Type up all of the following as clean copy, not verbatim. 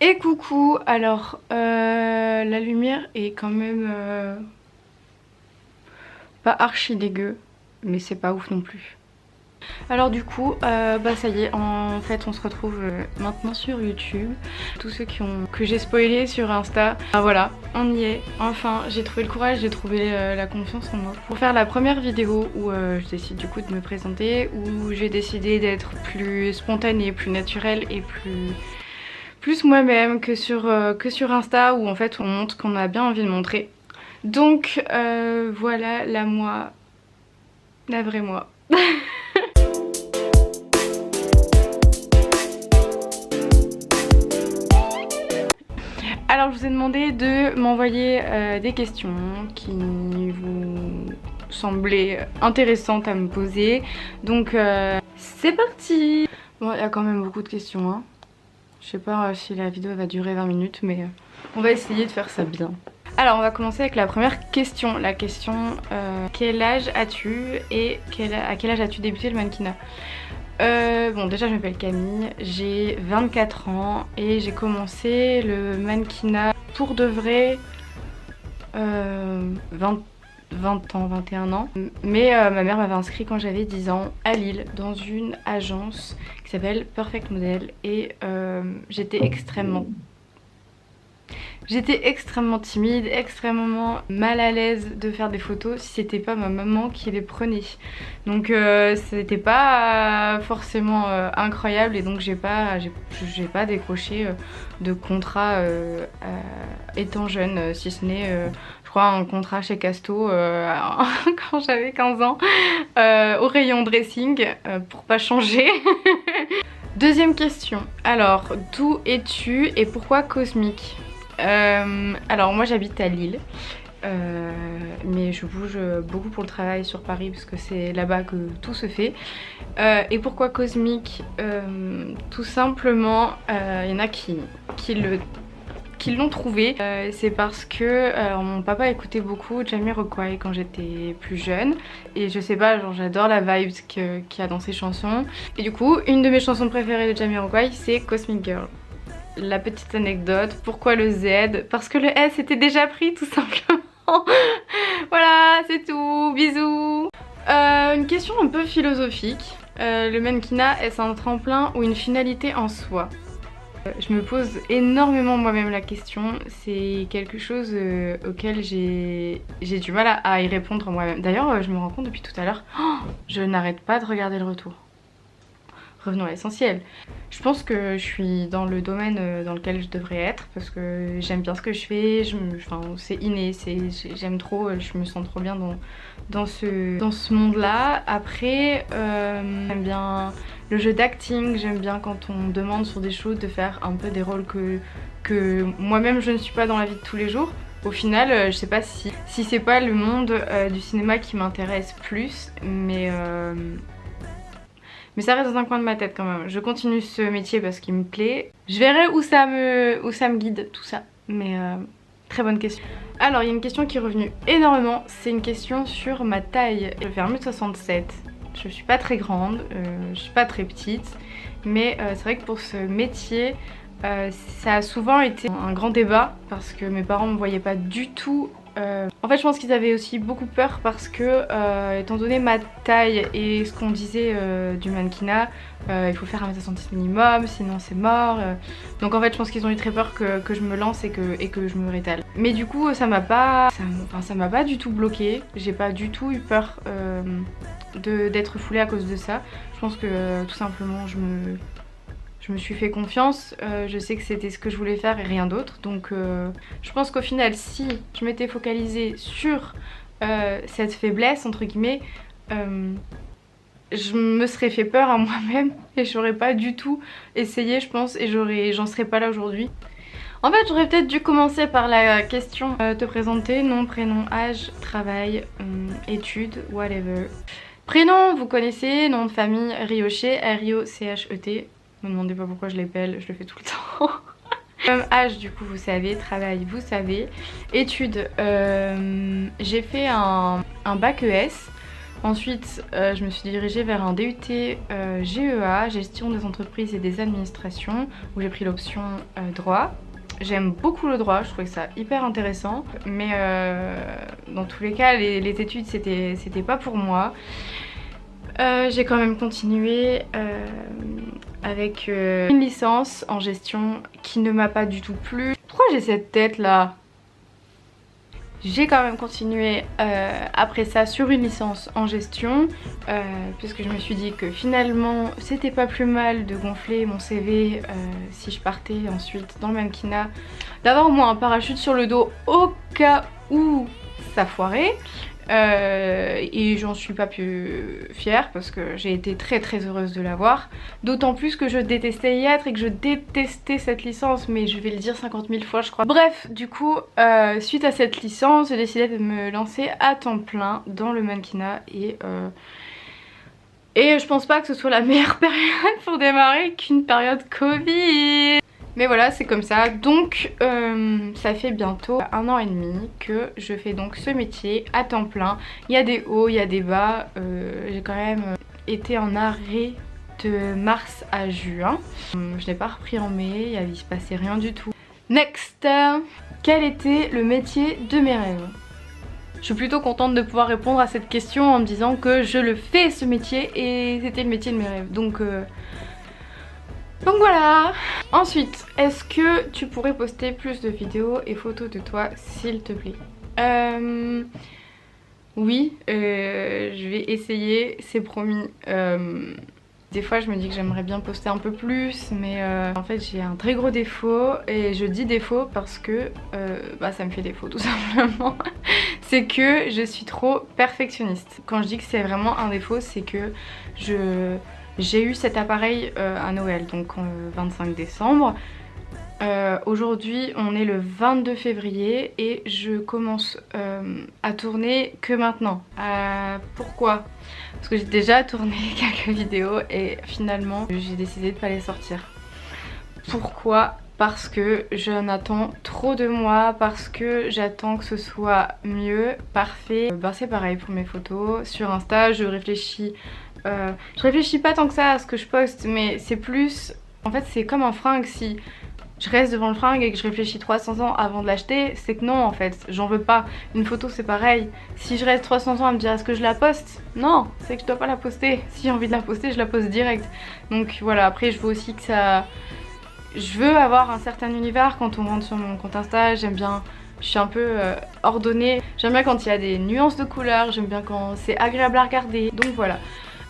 Et coucou, alors la lumière est quand même pas archi dégueu, mais c'est pas ouf non plus. Alors du coup, bah ça y est, en fait on se retrouve maintenant sur YouTube. Tous ceux que j'ai spoilé sur Insta, voilà, on y est, enfin j'ai trouvé le courage, j'ai trouvé la confiance en moi pour faire la première vidéo où je décide du coup de me présenter, où j'ai décidé d'être plus spontanée, plus naturelle et plus moi-même que sur Insta où en fait on montre ce qu'on a bien envie de montrer. Donc voilà la moi, la vraie moi. Alors je vous ai demandé de m'envoyer des questions qui vous semblaient intéressantes à me poser. Donc c'est parti. Bon, il y a quand même beaucoup de questions hein. Je sais pas si la vidéo va durer 20 minutes mais on va essayer de faire ça bien. Alors on va commencer avec la première question. La question quel âge as-tu et à quel âge as-tu débuté le mannequinat? Bon déjà je m'appelle Camille, j'ai 24 ans et j'ai commencé le mannequinat pour de vrai 20 ans, 21 ans. Mais ma mère m'avait inscrit quand j'avais 10 ans à Lille dans une agence qui s'appelle Perfect Model et j'étais extrêmement timide, extrêmement mal à l'aise de faire des photos si c'était pas ma maman qui les prenait. Donc c'était pas forcément incroyable et donc j'ai pas décroché de contrat étant jeune, si ce n'est je crois un contrat chez Casto quand j'avais 15 ans au rayon dressing pour pas changer. Deuxième question, alors d'où es-tu et pourquoi Cosmic? Alors moi j'habite à Lille mais je bouge beaucoup pour le travail sur Paris parce que c'est là-bas que tout se fait. Et pourquoi Cosmic? Tout simplement il y en a qui l'ont trouvé. C'est parce que mon papa écoutait beaucoup Jamiroquai quand j'étais plus jeune et je sais pas, genre j'adore la vibe qu'il y a dans ses chansons et du coup une de mes chansons préférées de Jamiroquai c'est Cosmic Girl. La petite anecdote, pourquoi le Z? Parce que le S était déjà pris tout simplement. Voilà, c'est tout, bisous. Une question un peu philosophique. Le mannequinat, est-ce un tremplin ou une finalité en soi? Je me pose énormément moi-même la question. C'est quelque chose auquel j'ai du mal à y répondre moi-même. D'ailleurs, je me rends compte depuis tout à l'heure, je n'arrête pas de regarder le retour. Revenons à l'essentiel. Je pense que je suis dans le domaine dans lequel je devrais être parce que j'aime bien ce que je fais, enfin, c'est inné, j'aime trop, je me sens trop bien dans ce monde-là. Après, j'aime bien le jeu d'acting, j'aime bien quand on me demande sur des choses de faire un peu des rôles que moi-même je ne suis pas dans la vie de tous les jours. Au final, je sais pas si c'est pas le monde du cinéma qui m'intéresse plus, mais ça reste dans un coin de ma tête quand même. Je continue ce métier parce qu'il me plaît. Je verrai où ça me guide tout ça. Mais très bonne question. Alors il y a une question qui est revenue énormément. C'est une question sur ma taille. Je fais 1m67. Je suis pas très grande, je suis pas très petite. Mais c'est vrai que pour ce métier, ça a souvent été un grand débat parce que mes parents me voyaient pas du tout. En fait je pense qu'ils avaient aussi beaucoup peur parce que étant donné ma taille et ce qu'on disait du mannequinat, il faut faire 1m66 minimum sinon c'est mort. Donc en fait je pense qu'ils ont eu très peur que je me lance et que je me rétale. Mais du coup ça m'a pas du tout bloquée. J'ai pas du tout eu peur d'être foulée à cause de ça. Je pense que tout simplement je me suis fait confiance, je sais que c'était ce que je voulais faire et rien d'autre. Donc je pense qu'au final, si je m'étais focalisée sur cette faiblesse, entre guillemets, je me serais fait peur à moi-même et j'aurais pas du tout essayé, je pense, et j'en serais pas là aujourd'hui. En fait, j'aurais peut-être dû commencer par la question te présenter, nom, prénom, âge, travail, études, whatever. Prénom, vous connaissez, nom de famille, Riochet, R-I-O-C-H-E-T. Me demandez pas pourquoi je l'épelle, je le fais tout le temps. Âge du coup vous savez, travail vous savez, études j'ai fait un bac ES Ensuite, je me suis dirigée vers un DUT GEA, gestion des entreprises et des administrations, où j'ai pris l'option droit. J'aime beaucoup le droit, je trouvais ça hyper intéressant, mais dans tous les cas, les études c'était pas pour moi. J'ai quand même continué avec une licence en gestion qui ne m'a pas du tout plu. Pourquoi j'ai cette tête là? J'ai quand même continué après ça sur une licence en gestion puisque je me suis dit que finalement c'était pas plus mal de gonfler mon CV si je partais ensuite dans le mannequinat, d'avoir au moins un parachute sur le dos au cas où ça foirait. Et j'en suis pas plus fière parce que j'ai été très heureuse de l'avoir, d'autant plus que je détestais y être et que je détestais cette licence, mais je vais le dire 50 000 fois je crois. Bref, du coup suite à cette licence j'ai décidé de me lancer à temps plein dans le mannequinat et je pense pas que ce soit la meilleure période pour démarrer qu'une période Covid. Mais voilà, c'est comme ça. Donc ça fait bientôt 1 an et demi que je fais donc ce métier à temps plein. Il y a des hauts, il y a des bas. J'ai quand même été en arrêt de mars à juin. Je n'ai pas repris en mai, il se passait rien du tout. Next, quel était le métier de mes rêves? Je suis plutôt contente de pouvoir répondre à cette question en me disant que je le fais ce métier et c'était le métier de mes rêves. Donc voilà. Ensuite, est-ce que tu pourrais poster plus de vidéos et photos de toi s'il te plaît? Oui, je vais essayer, c'est promis. Des fois je me dis que j'aimerais bien poster un peu plus, mais en fait j'ai un très gros défaut, et je dis défaut parce que ça me fait défaut tout simplement. C'est que je suis trop perfectionniste. Quand je dis que c'est vraiment un défaut, c'est que j'ai eu cet appareil à Noël, donc le 25 décembre. Aujourd'hui on est le 22 février et je commence à tourner que maintenant. Pourquoi? Parce que j'ai déjà tourné quelques vidéos et finalement j'ai décidé de pas les sortir. Pourquoi? Parce que j'en attends trop de moi, parce que j'attends que ce soit mieux, parfait. C'est pareil pour mes photos. Sur Insta je réfléchis pas tant que ça à ce que je poste, mais c'est plus... En fait c'est comme un fringue, si je reste devant le fringue et que je réfléchis 300 ans avant de l'acheter, c'est que non en fait, j'en veux pas. Une photo c'est pareil, si je reste 300 ans à me dire est-ce que je la poste? Non, c'est que je dois pas la poster. Si j'ai envie de la poster, je la poste direct. Donc voilà, après je veux aussi que ça... Je veux avoir un certain univers quand on rentre sur mon compte Insta, j'aime bien... Je suis un peu ordonnée, j'aime bien quand il y a des nuances de couleurs, j'aime bien quand c'est agréable à regarder, donc voilà.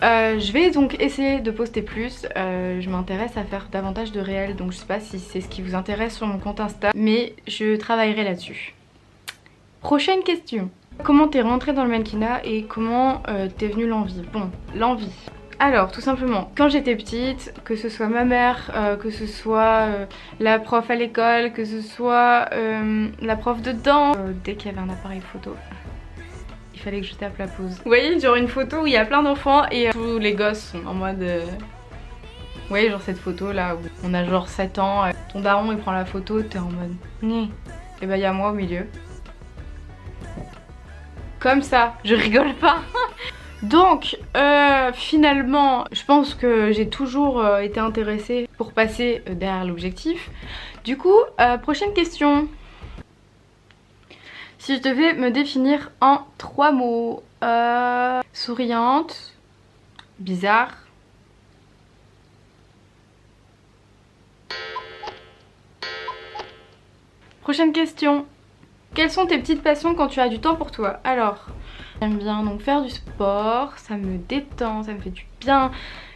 Je vais donc essayer de poster plus, je m'intéresse à faire davantage de réels, donc je sais pas si c'est ce qui vous intéresse sur mon compte Insta, mais je travaillerai là-dessus. Prochaine question. Comment t'es rentrée dans le mannequinat et comment t'es venue l'envie? Bon, l'envie. Alors tout simplement, quand j'étais petite, que ce soit ma mère, que ce soit la prof à l'école, que ce soit la prof de danse, dès qu'il y avait un appareil photo, il fallait que je tape la pause. Vous voyez, genre une photo où il y a plein d'enfants et tous les gosses sont en mode... Vous voyez, genre cette photo là où on a genre 7 ans, ton daron il prend la photo, t'es en mode... Né. Et bah il y a moi au milieu. Comme ça, je rigole pas. Donc finalement, je pense que j'ai toujours été intéressée pour passer derrière l'objectif. Du coup, prochaine question. Si je devais me définir en 3 mots, souriante, bizarre, prochaine question. Quelles sont tes petites passions quand tu as du temps pour toi? Alors, j'aime bien donc faire du sport, ça me détend, ça me fait du bien,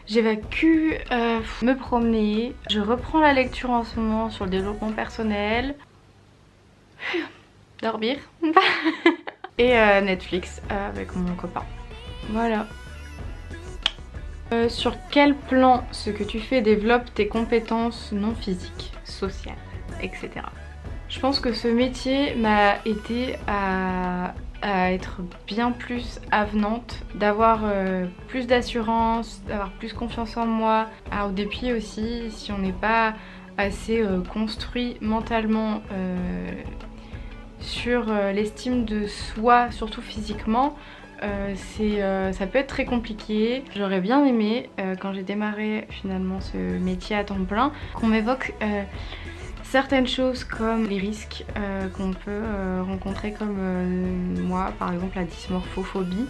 j'évacue, me promener. Je reprends la lecture en ce moment sur le développement personnel. Dormir. Et Netflix avec mon copain. Voilà. Sur quel plan ce que tu fais développe tes compétences non physiques, sociales, etc. Je pense que ce métier m'a aidé à être bien plus avenante, d'avoir plus d'assurance, d'avoir plus confiance en moi. Alors des pieds aussi, si on n'est pas assez construit mentalement sur l'estime de soi, surtout physiquement, ça peut être très compliqué. J'aurais bien aimé quand j'ai démarré finalement ce métier à temps plein qu'on m'évoque certaines choses comme les risques qu'on peut rencontrer comme moi, par exemple la dysmorphophobie.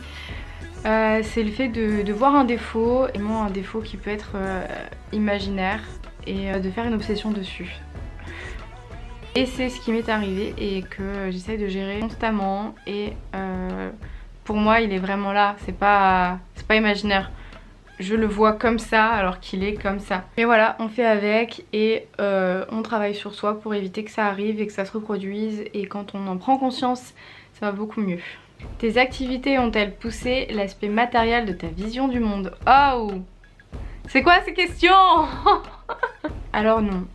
C'est le fait de voir un défaut, et moi un défaut qui peut être imaginaire, et de faire une obsession dessus. Et c'est ce qui m'est arrivé et que j'essaye de gérer constamment, et pour moi il est vraiment là, c'est pas imaginaire. Je le vois comme ça alors qu'il est comme ça. Mais voilà, on fait avec et on travaille sur soi pour éviter que ça arrive et que ça se reproduise, et quand on en prend conscience, ça va beaucoup mieux. Tes activités ont-elles poussé l'aspect matériel de ta vision du monde? Oh! C'est quoi ces questions? Alors non,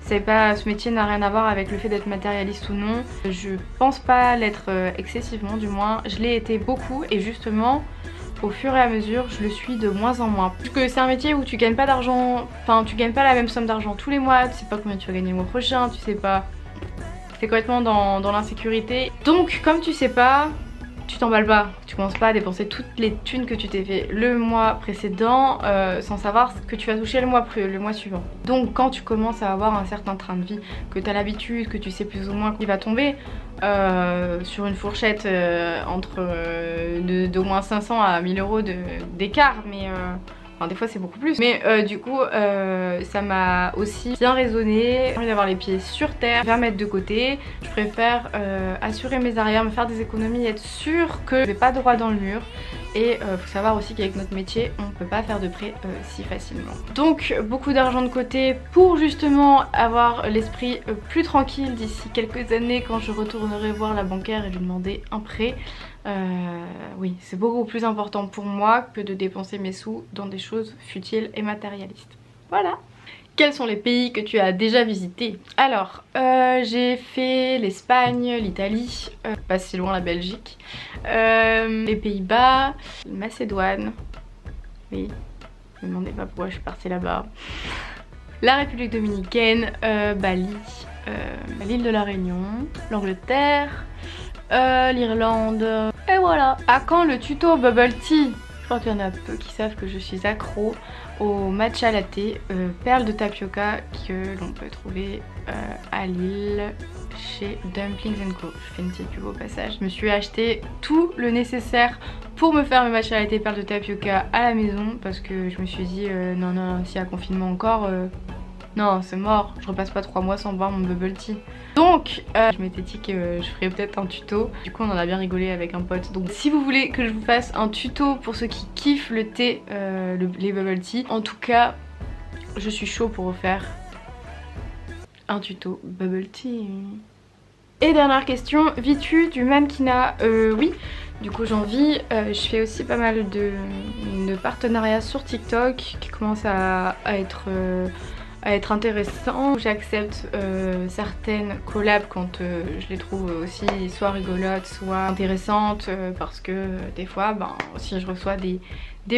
c'est pas, ce métier n'a rien à voir avec le fait d'être matérialiste ou non. Je pense pas l'être excessivement, du moins je l'ai été beaucoup, et justement au fur et à mesure je le suis de moins en moins. Parce que c'est un métier où tu gagnes pas d'argent, enfin tu gagnes pas la même somme d'argent tous les mois, tu sais pas combien tu vas gagner le mois prochain, tu sais pas. T'es complètement dans l'insécurité. Donc comme tu sais pas, tu t'emballes pas, tu commences pas à dépenser toutes les thunes que tu t'es fait le mois précédent sans savoir ce que tu vas toucher le mois suivant. Donc quand tu commences à avoir un certain train de vie, que tu as l'habitude, que tu sais plus ou moins qu'il va tomber sur une fourchette entre d'au moins 500 à 1000 euros d'écart, mais enfin des fois c'est beaucoup plus. Mais du coup ça m'a aussi bien résonné. J'ai envie d'avoir les pieds sur terre, bien mettre de côté. Je préfère assurer mes arrières, me faire des économies, être sûre que je vais pas droit dans le mur. Et faut savoir aussi qu'avec notre métier on peut pas faire de prêt si facilement. Donc beaucoup d'argent de côté pour justement avoir l'esprit plus tranquille d'ici quelques années quand je retournerai voir la banquière et lui demander un prêt. Oui, c'est beaucoup plus important pour moi que de dépenser mes sous dans des choses futiles et matérialistes. Voilà. Quels sont les pays que tu as déjà visités? Alors, j'ai fait l'Espagne, l'Italie, pas si loin la Belgique, les Pays-Bas, Macédoine, oui, ne me demandez pas pourquoi je suis partie là-bas, la République Dominicaine, Bali, l'île de la Réunion, l'Angleterre, l'Irlande, et voilà. À quand le tuto bubble tea? Je crois qu'il y en a peu qui savent que je suis accro au matcha latte, perle de tapioca que l'on peut trouver à Lille chez Dumplings & Co. Je fais une petite pub au passage. Je me suis acheté tout le nécessaire pour me faire le matcha latte perle de tapioca à la maison parce que je me suis dit non, s'il y a confinement encore, non c'est mort, je repasse pas 3 mois sans boire mon bubble tea. Donc je m'étais dit que je ferais peut-être un tuto. Du coup on en a bien rigolé avec un pote. Donc si vous voulez que je vous fasse un tuto pour ceux qui kiffent le thé, les bubble tea, en tout cas je suis chaud pour vous faire un tuto bubble tea. Et dernière question, vis-tu du mannequinat? Oui, du coup j'en vis. Je fais aussi pas mal de partenariats sur TikTok qui commencent à être intéressant. J'accepte certaines collabs quand je les trouve aussi soit rigolotes, soit intéressantes parce que des fois aussi je reçois des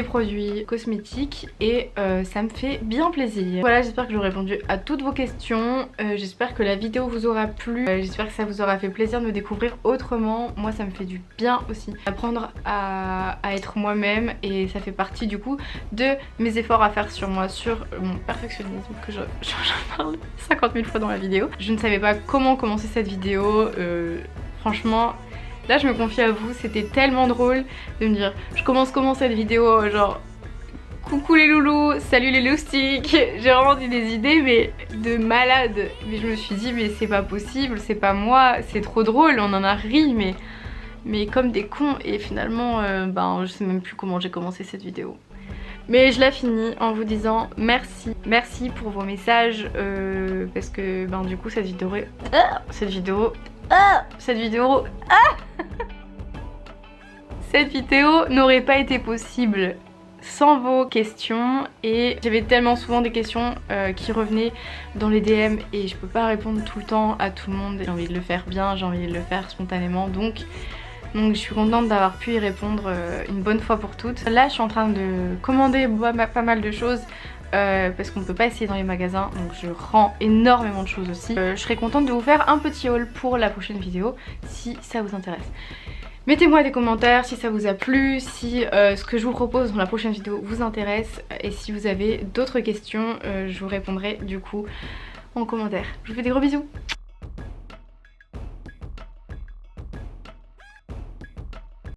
produits cosmétiques et ça me fait bien plaisir. Voilà, j'espère que j'aurai répondu à toutes vos questions, j'espère que la vidéo vous aura plu, j'espère que ça vous aura fait plaisir de me découvrir autrement. Moi ça me fait du bien aussi, apprendre à être moi-même, et ça fait partie du coup de mes efforts à faire sur moi, sur mon perfectionnisme que j'en parle 50 000 fois dans la vidéo. Je ne savais pas comment commencer cette vidéo, franchement. Là je me confie à vous, c'était tellement drôle de me dire je commence comment cette vidéo, genre coucou les loulous, salut les loustiques. J'ai vraiment dit des idées mais de malade. Mais je me suis dit mais c'est pas possible, c'est pas moi, c'est trop drôle, on en a ri mais comme des cons. Et finalement je sais même plus comment j'ai commencé cette vidéo. Mais je la finis en vous disant merci pour vos messages parce que du coup cette vidéo n'aurait pas été possible sans vos questions, et j'avais tellement souvent des questions qui revenaient dans les DM et je peux pas répondre tout le temps à tout le monde. J'ai envie de le faire bien, j'ai envie de le faire spontanément, donc je suis contente d'avoir pu y répondre une bonne fois pour toutes. Là je suis en train de commander pas mal de choses parce qu'on ne peut pas essayer dans les magasins, donc je rends énormément de choses aussi. Je serais contente de vous faire un petit haul pour la prochaine vidéo si ça vous intéresse. Mettez-moi des commentaires si ça vous a plu, si ce que je vous propose dans la prochaine vidéo vous intéresse, et si vous avez d'autres questions, je vous répondrai du coup en commentaire. Je vous fais des gros bisous.